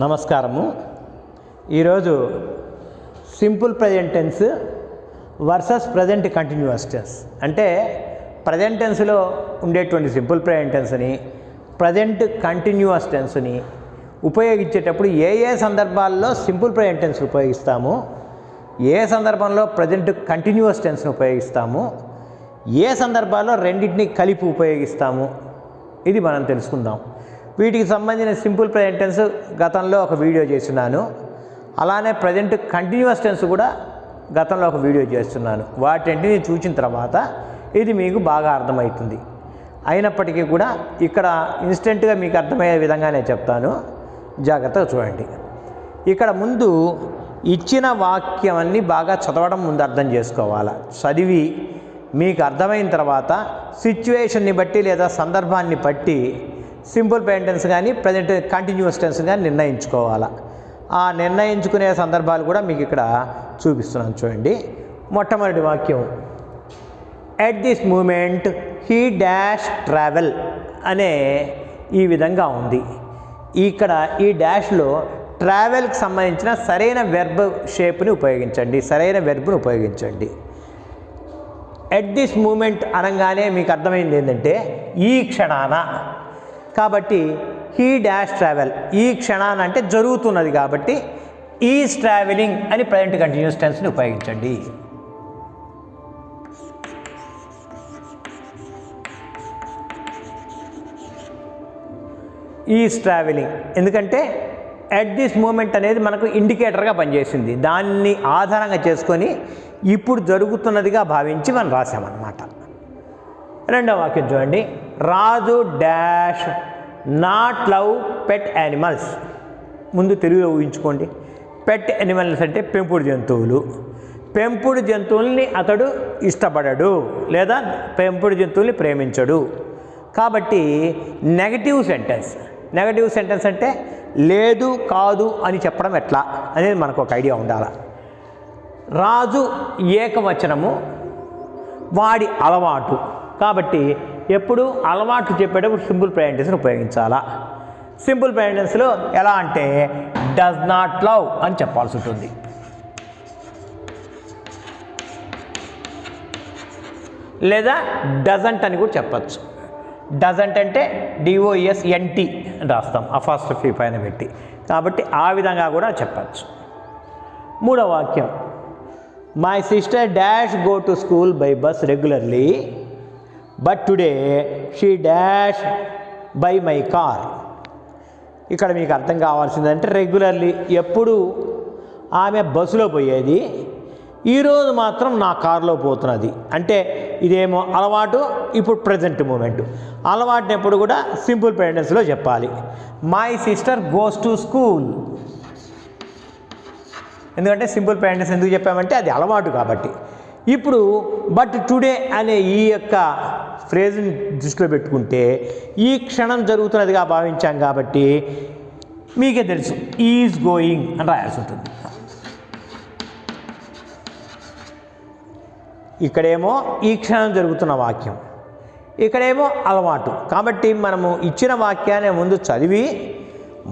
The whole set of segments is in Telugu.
నమస్కారము. ఈరోజు simple present tense versus present continuous tense అంటే ప్రజెంట్ టెన్స్లో ఉండేటువంటి సింపుల్ ప్రజెంట్ టెన్స్ని ప్రజెంట్ కంటిన్యూస్ టెన్స్ని ఉపయోగించేటప్పుడు ఏ సందర్భాల్లో సింపుల్ ప్రజెంట్ టెన్స్ ఉపయోగిస్తాము, ఏ సందర్భంలో ప్రజెంట్ కంటిన్యూస్ టెన్స్ని ఉపయోగిస్తాము, ఏ సందర్భాల్లో రెండింటిని కలిపి ఉపయోగిస్తాము, ఇది మనం తెలుసుకుందాం. వీటికి సంబంధించిన సింపుల్ ప్రజెంట్ టెన్స్ గతంలో ఒక వీడియో చేస్తున్నాను. అలానే ప్రజెంట్ కంటిన్యూస్ టెన్స్ కూడా గతంలో ఒక వీడియో చేస్తున్నాను. వాటిని చూసిన తర్వాత ఇది మీకు బాగా అర్థమవుతుంది. అయినప్పటికీ కూడా ఇక్కడ ఇన్స్టెంట్గా మీకు అర్థమయ్యే విధంగానే చెప్తాను, జాగ్రత్తగా చూడండి. ఇక్కడ ముందు ఇచ్చిన వాక్యాన్ని బాగా చదవడం ముందు అర్థం చేసుకోవాలి. చదివి మీకు అర్థమైన తర్వాత సిచ్యువేషన్ని బట్టి లేదా సందర్భాన్ని బట్టి సింపుల్ ప్రజెంట్ టెన్స్ కానీ ప్రజెంట్ కంటిన్యూస్ టెన్స్ కానీ నిర్ణయించుకోవాలి. ఆ నిర్ణయించుకునే సందర్భాలు కూడా మీకు ఇక్కడ చూపిస్తున్నాను. చూడండి, మొట్టమొదటి వాక్యం at this moment he dash travel అనే ఈ విధంగా ఉంది. ఇక్కడ ఈ డాష్లో ట్రావెల్కి సంబంధించిన సరైన వెర్బ్ షేప్ని ఉపయోగించండి, సరైన వెర్బ్ను ఉపయోగించండి. ఎట్ దిస్ మూమెంట్ అనగానే మీకు అర్థమైంది ఏంటంటే ఈ క్షణాన, కాబట్టి హీ డాష్ ట్రావెల్ ఈ క్షణాన అంటే జరుగుతున్నది కాబట్టి ఈజ్ ట్రావెలింగ్ అని ప్రజెంట్ కంటిన్యూస్ టెన్స్ని ఉపయోగించండి. ఈజ్ ట్రావెలింగ్ ఎందుకంటే ఎట్ దిస్ మూమెంట్ అనేది మనకు ఇండికేటర్గా పనిచేసింది. దాన్ని ఆధారంగా చేసుకొని ఇప్పుడు జరుగుతున్నదిగా భావించి మనం రాసామన్నమాట. రెండవ వాక్యం చూడండి, Raju dash not love pet animals. ముందు తెలుగులో ఊహించుకోండి. పెట్ యానిమల్స్ అంటే పెంపుడు జంతువులు. పెంపుడు జంతువుల్ని అతడు ఇష్టపడడు లేదా పెంపుడు జంతువుల్ని ప్రేమించడు. కాబట్టి నెగటివ్ సెంటెన్స్ అంటే లేదు కాదు అని చెప్పడం ఎట్లా అనేది మనకు ఒక ఐడియా ఉండాలి. రాజు ఏకవచనము, వాడి అలవాటు. కాబట్టి ఎప్పుడు అలవాటు చెప్పేటప్పుడు సింపుల్ ప్రజెంట్ టెన్స్ని ఉపయోగించాలా. సింపుల్ ప్రజెంట్ టెన్స్లో ఎలా అంటే డస్ నాట్ లవ్ అని చెప్పాల్సి ఉంటుంది. లేదా డజంట్ అని కూడా చెప్పచ్చు. డజంట్ అంటే DOSNT అని రాస్తాం అపాస్ట్రఫీ పైన పెట్టి, కాబట్టి ఆ విధంగా కూడా చెప్పచ్చు. మూడవ వాక్యం my sister dash go to school by bus regularly but today she dash by my car. ఇక్కడ మీకు అర్థం కావాల్సిందంటే రెగ్యులర్లీ ఎప్పుడు ఆమె బస్సులో పోయేది, ఈరోజు మాత్రం నా కారులో పోతున్నది. అంటే ఇదేమో అలవాటు, ఇప్పుడు ప్రజెంట్ మూమెంట్. అలవాటుని ఎప్పుడు కూడా సింపుల్ ప్రజెంట్ టెన్స్లో చెప్పాలి. My sister goes to school, ఎందుకంటే సింపుల్ ప్రజెంట్ టెన్స్ ఎందుకు చెప్పామంటే అది అలవాటు కాబట్టి. ఇప్పుడు బట్ టుడే అనే ఈ యొక్క ఫ్రేజ్ని దృష్టిలో పెట్టుకుంటే ఈ క్షణం జరుగుతున్నదిగా భావించాం కాబట్టి మీకే తెలుసు ఈజ్ గోయింగ్ అని రాయాల్సి ఉంటుంది. ఇక్కడేమో ఈ క్షణం జరుగుతున్న వాక్యం, ఇక్కడేమో అలవాటు. కాబట్టి మనము ఇచ్చిన వాక్యాన్ని ముందు చదివి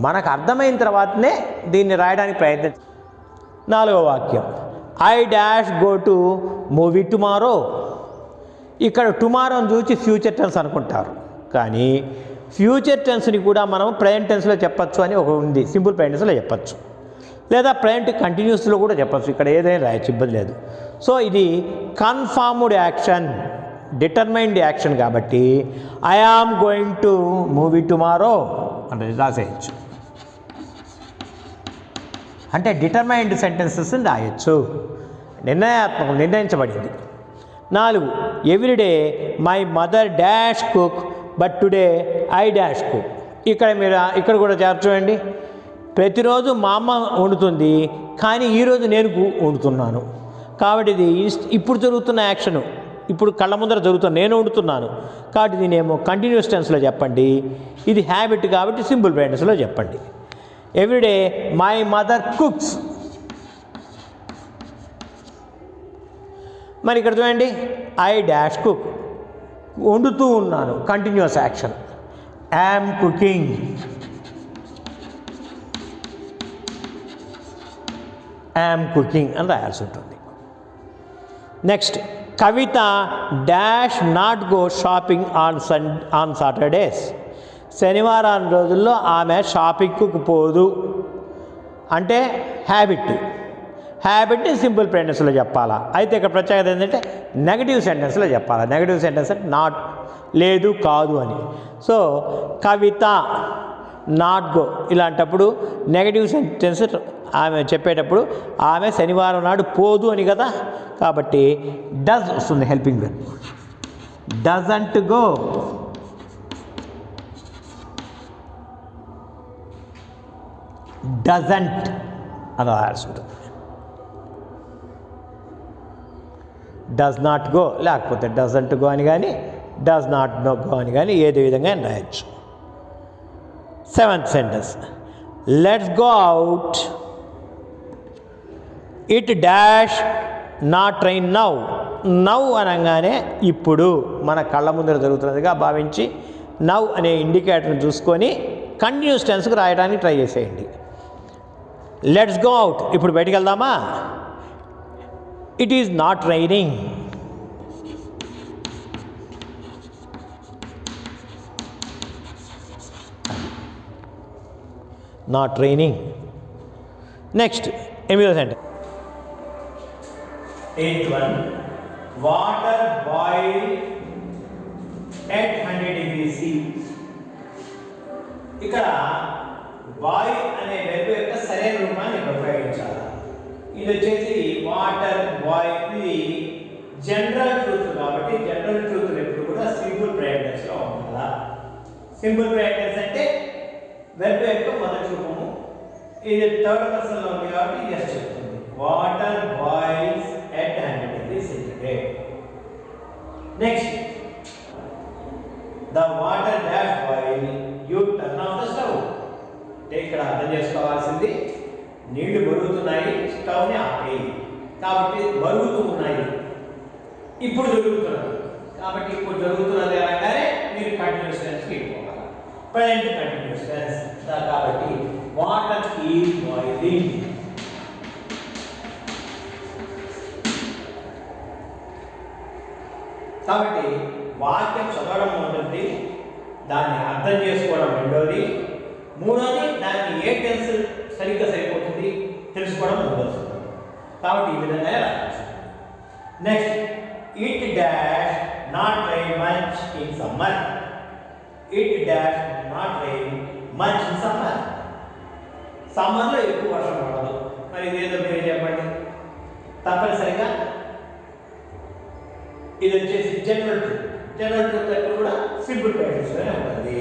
మనకు అర్థమైన తర్వాతనే దీన్ని రాయడానికి ప్రయత్నం. నాలుగవ వాక్యం I dash go to movie tomorrow. ఇక్కడ టుమారోని చూసి ఫ్యూచర్ టెన్స్ అనుకుంటారు, కానీ ఫ్యూచర్ టెన్స్ని కూడా మనం ప్రజెంట్ టెన్స్లో చెప్పచ్చు అని ఒక ఉంది. సింపుల్ ప్రజెంట్ టెన్స్లో చెప్పచ్చు, లేదా ప్రజెంట్ కంటిన్యూస్లో కూడా చెప్పచ్చు. ఇక్కడ ఏదైనా రాయచ్చు, ఇబ్బంది లేదు. సో ఇది కన్ఫర్మ్డ్ యాక్షన్, డిటర్మైన్డ్ యాక్షన్ కాబట్టి I am going to movie tomorrow అంటే రాసేయచ్చు. అంటే డిటర్మైన్డ్ సెంటెన్సెస్ని రాయొచ్చు, నిర్ణయాత్మకం, నిర్ణయించబడింది. 4 everyday my mother dash cook but today I dash cook. ఇక్కడ కూడా చూడండి, ప్రతిరోజు మా అమ్మ వండుతుంది కానీ ఈరోజు నేను వండుతున్నాను. కాబట్టి ఇది ఇప్పుడు జరుగుతున్న యాక్షను, ఇప్పుడు కళ్ళ ముందర జరుగుతున్న నేను వండుతున్నాను కాబట్టి దీనేమో కంటిన్యూస్ టెన్స్లో చెప్పండి. ఇది హ్యాబిట్ కాబట్టి సింపుల్ ప్రజెంట్ టెన్స్లో చెప్పండి. Everyday my mother cooks. మరి ఇక్కడ చూడండి ఐ డాష్ కుక్, వండుతూ ఉన్నాను, continuous action. Yam cooking. I'm cooking అని రాయాల్సి ఉంటుంది. Next, Kavitha dash not go shopping on Saturdays. శనివారం రోజుల్లో ఆమె షాపింగ్కు పోదు. అంటే హ్యాబిట్ని సింపుల్ ప్రెజెంటెన్స్లో చెప్పాలా. అయితే ఇక్కడ ప్రత్యేకత ఏంటంటే నెగటివ్ సెంటెన్స్లో చెప్పాలా. నెగటివ్ సెంటెన్స్ అంటే నాట్, లేదు, కాదు అని. సో కవిత నాట్ గో ఇలాంటప్పుడు నెగటివ్ సెంటెన్స్ ఆమె చెప్పేటప్పుడు ఆమె శనివారం నాడు పోదు అని కదా, కాబట్టి డస్ వస్తుంది helping verb. Doesn't go, doesn't అని రాయాల్సి ఉంటుంది. డస్ నాట్ గో లేకపోతే డజంట్ గో అని కానీ డస్ నాట్ గో అని కానీ ఏదో విధంగా రాయొచ్చు. 7th sentence, let's go out. It dash not rain now. Now అనగానే ఇప్పుడు మన కళ్ళ ముందర జరుగుతున్నదిగా భావించి నౌ అనే ఇండికేటర్ని చూసుకొని కంటిన్యూస్ టెన్స్కి రాయడానికి ట్రై చేసేయండి. లెట్స్ గో అవుట్, ఇప్పుడు బయటికి వెళ్దామా. It is not raining. Not raining. Next 8వ sentence. 8th one, water boil at 100 degrees C. ఇక్కడ బాయ్ అనే వెర్బ్ యొక్క సరైన రూపాన్ని ఉపయోగించాలి. ఇది వచ్చేసి వాటర్ బాయ్, ఇది జనరల్ ట్రూత్ కాబట్టి జనరల్ ట్రూత్ ఎప్పుడు కూడా సింపుల్ ప్రెజెంటెన్స్లో ఉంటుందా. సింపుల్ ప్రెజెంటెన్స్ అంటే వెర్బ్ యొక్క మొదటి రూపము. ఇది థర్డ్ పర్సన్లో ఉంది కాబట్టి జస్ట్ చెప్తుంది water boils at 100 degrees centigrade. Next, the water dash boil, you turn off the stove. ఇక్కడ అర్థం చేసుకోవాల్సింది నీళ్లు బరుగుతున్నాయి, స్టవ్ని ఆపేయి. కాబట్టి బరుగుతూ ఉన్నాయి, ఇప్పుడు జరుగుతున్నది. కాబట్టి ఇప్పుడు జరుగుతున్నది అనగానే మీరు కంటిన్యూస్ టెన్స్కి వెళ్ళిపోవాలి. ప్రజెంట్ కంటిన్యూస్ టెన్స్ కాబట్టి వాటర్ ఈజ్ బాయిలింగ్. కాబట్టి వాక్యం చదవడం మొదటిది, దాన్ని అర్థం చేసుకోవడం రెండోది, మూడోది దానికి ఏ టెన్స్ సరిగ్గా సరిపోతుంది తెలుసుకోవడం మూడోది. కాబట్టి ఈ విధంగా రాయాలి. Next, it dash not rain much in summer. It dash not rain much in summer. సమ్మర్లో ఎక్కువ వర్షం పడదు. మరి ఇదేదో మీరు చెప్పండి. తప్పనిసరిగా ఇది వచ్చేసి జనరల్ ట్రూత్. జనరల్ ట్రూత్ ఎప్పుడు కూడా సింపుల్ ప్రెజెంటెన్స్లోనే ఉంటుంది.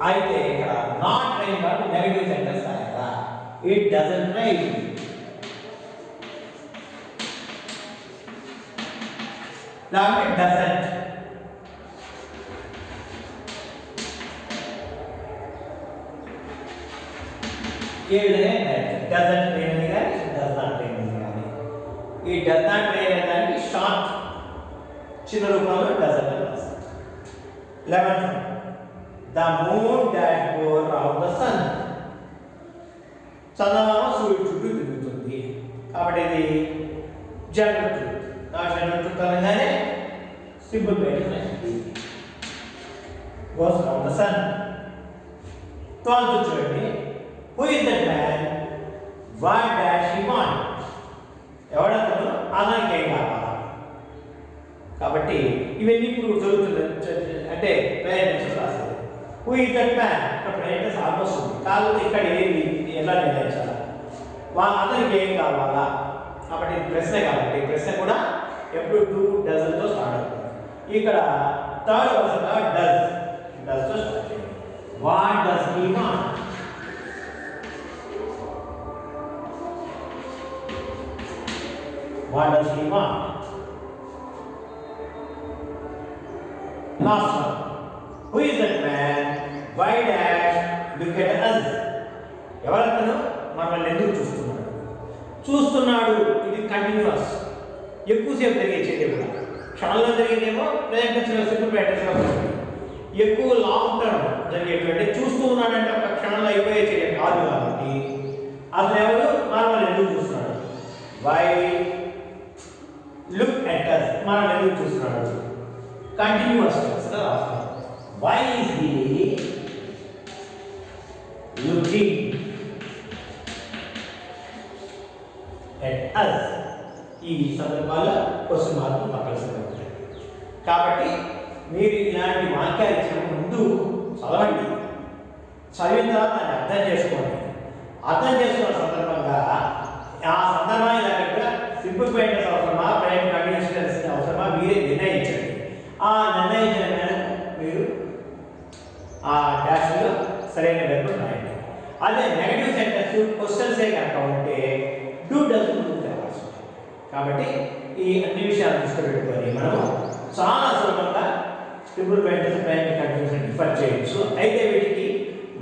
అయితే ఇక్కడ నాట్ రైన్ కాబట్టి నెగటివ్ సెంటెన్స్ రాయాలా. It doesn't rain. లేకపోతే డజంట్. ఏ విధంగా డజంట్ రైన్ అని కానీ డస్ నాట్ రైన్ అని కానీ. ఈ డస్ నాట్ రైన్ అనేదానికి షార్ట్ చిన్న రూపంలో డజంట్ అని రాస్తారు. 11th, the moon dash go around the sun. చందమామ సూర్యుడు చుట్టూ తిరుగుతుంది. కాబట్టి ఇది జనరల్ ట్రూత్. ఆ జనరల్ ట్రూత్ అనగానే simple present tense goes around the sun. 12th చూడండి, who is that man, what dash he want. ఎవడతను, అతనికి ఏం కావాలి. కాబట్టి ఇవన్నీ ఇప్పుడు జరుగుతుంది అంటే ప్రెజెంటెన్స్ రాసేది. హూ ఇస్ దట్ మ్యాన్, ఇక్కడ ప్రెజెంటెన్స్ ఆల్మోస్ట్ ఉంది. కాకపోతే ఇక్కడ ఏది ఎలా నిర్ణయించాలి, అతనికి ఏం కావాలా. కాబట్టి ఇది ప్రశ్న కాబట్టి ప్రశ్న కూడా ఎప్పుడు టు డజన్తో స్టార్ట్ అవుతుంది. ఇక్కడ థర్డ్ పర్సన్గా డస్తో స్టార్ట్ అయ్యింది. What does he want. What does he want. Last one, who is that man, why dash look at us. ఎవరతను మనల్ని ఎందుకు చూస్తున్నాడు. ఇది కంటిన్యూస్, ఎక్కువసేపు జరిగే చర్య కూడా. క్షణంలో జరిగేదేమో ప్రెజెంటెన్స్లో సింపుల్ ప్రెజెంటెన్స్లో ఉంటుంది. ఎక్కువ లాంగ్ టర్మ్ జరిగేటువంటి చూస్తూ ఉన్నాడంటే ఒక క్షణంలో అయిపోయే చర్య కాదు. కాబట్టి అతను ఎవరు మనల్ని ఎందుకు చూస్తున్నాడు. వై లుక్ ఎట్ అస్, మనం ఎదురు చూస్తున్నాడు. కంటిన్యూస్ టెన్స్లో రాస్తాం. Why is he looking at us. ఈ సందర్భాల్లో క్వశ్చన్ మార్కులు తప్పనిసరిగా ఉంటాయి. కాబట్టి మీరు ఇలాంటి వాక్యాలు ఇచ్చిన ముందు చదవండి, చదివిన తర్వాత దాన్ని అర్థం చేసుకోండి. అర్థం చేసుకున్న సందర్భంగా ఆ సందర్భాన్ని తగ్గట్టుగా సింపుల్ ప్రెజెంట్ అవసరమా, ప్రెజెంట్ కంటిన్యూస్ టెన్స్ అవసరమా మీరే నిర్ణయించండి. ఆ నిర్ణయించిన మేరకు మీరు ఆ డాష్లో సరైన వెర్బ్ రాయండి. అదే నెగటివ్ సెంటెన్స్ క్వశ్చన్సే కనుక ఉంటే డూ డస్ ముందుకు తేవాల్సి ఉంటుంది. కాబట్టి ఈ అన్ని విషయాలు దృష్టి పెట్టుకొని మనము చాలా సులభంగా simple present present continuous differ చేయొచ్చు. అయితే వీటికి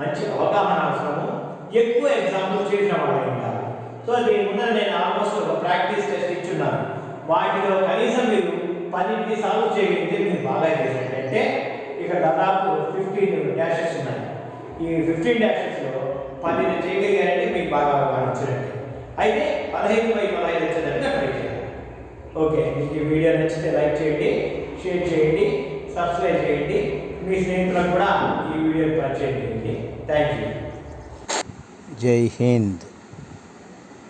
మంచి అవగాహన అవసరము, ఎక్కువ ఎగ్జాంపుల్స్ చేసిన వాళ్ళు ఉంటారు. సో దీని ముందర నేను ఆల్మోస్ట్ ఒక ప్రాక్టీస్ టెస్ట్ ఇచ్చున్నాను. వాటిలో కనీసం మీరు 10 సార్లు చేయగలిగితే మీరు బాగా చేసినట్టంటే ఇక్కడ దాదాపు 15 డాషెస్ ఉన్నాయి. ఈ 15 డాషెస్లో 10 చేయగలిగారంటే మీకు బాగా అవగాహన వచ్చినట్టే. అయితే 15/15 వచ్చేటట్టుగా ట్రై చేయాలి. ఓకే, మీకు ఈ వీడియో నచ్చితే లైక్ చేయండి, షేర్ చేయండి, సబ్స్క్రైబ్ చేయండి, మీ స్నేహితులకు కూడా ఈ వీడియో పరిచయం చేయండి. Thank you. జై హింద్.